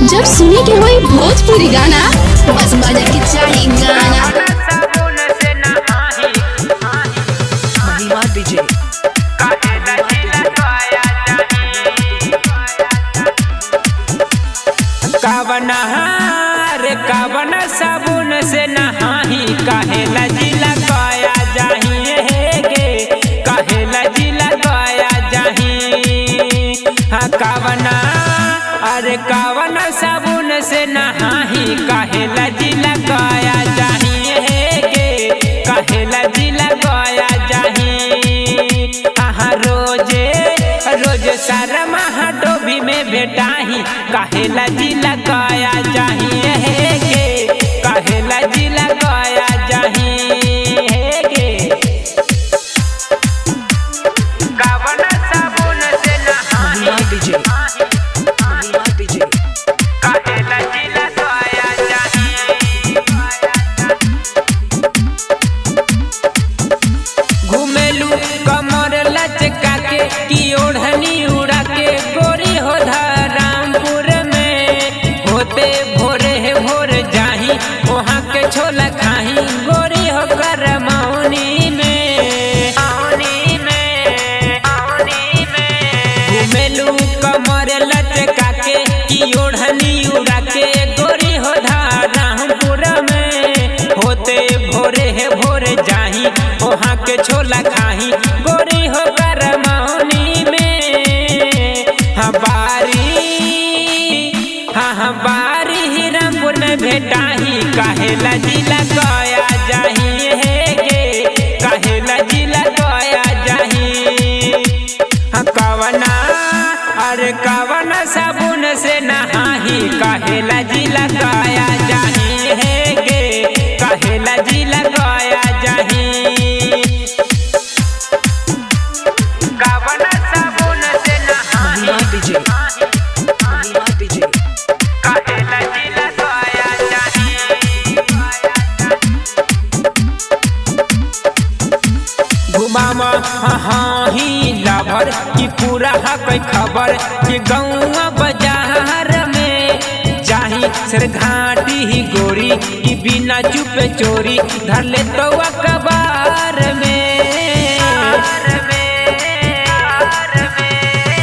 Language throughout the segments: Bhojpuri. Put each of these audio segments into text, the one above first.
जब सुने के होई भोजपुरी गाना बस बजे के चाही गाना। महिमा डीजे कावना रे कावना साबुन से नहाही काहे लजीला गया जाही गे काहे लजीला गया जाही। हाँ कावना अरे कावना साबुन से नहाही काहे लजीला गया जाही गे काहे लजीला गया जाही। हाँ रोजे रोज सारा महाडोभी में भेटाही काहे लजीला गया जाही गे काहे लजीला गया जाही गे। कावना साबुन से नहाही महिमा डीजे महिमा डीजे काहे लजीला गया जाही। घुमेलू कमर लचका के की ओढ़नी उड़ा के गोरी हो रामपुर में होते भोरे है भोर जाही वहाँ के छोला खाही गोरी हो कर मौनी में घुमेलू कमर लचका के की ओढ़नी उड़ा के गोरी हो रामपुर में होते भोरे है भोर जाही वहाँ के छोला खाही गोरी हो कर मौनी में। हाँ बारी ही रामपुर में भेटाही काहे लजीला गया जाही गे काहे लजीला गया जाही। हाँ कावना अरे कावना साबुन से नहाही काहे लजीला गया जाही गे काहे लजीला गया जाही। कावना साबुन से नहाही महिमा डीजे महिमा डीजे काहे लजीला गया जाही। घुमामा हाँ ही लाभर की पूरा हक खबर कि गौआ बाजार में जाही सिर घाटी ही गोरी की बिना चुप चोरी धर ले तो अखबार में।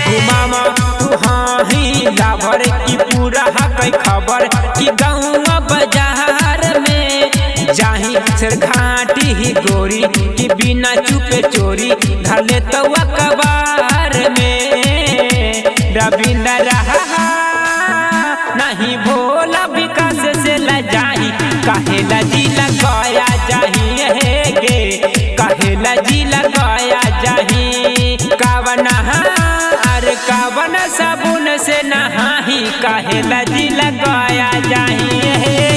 घुमामा तू हाँ ही लाभर की पूरा हक खबर कि गौआ बाजार में जाही सिर घाटी ही गोरी की बिना चुपे चोरी धर ले तो अखबार में। रविंद्र रहा नहीं भोला विकास से लजाही काहे लजीला गया जाही गे काहे लजीला गया जाही। कावना अरे कावना साबुन से नहाही काहे लजीला गया जाही।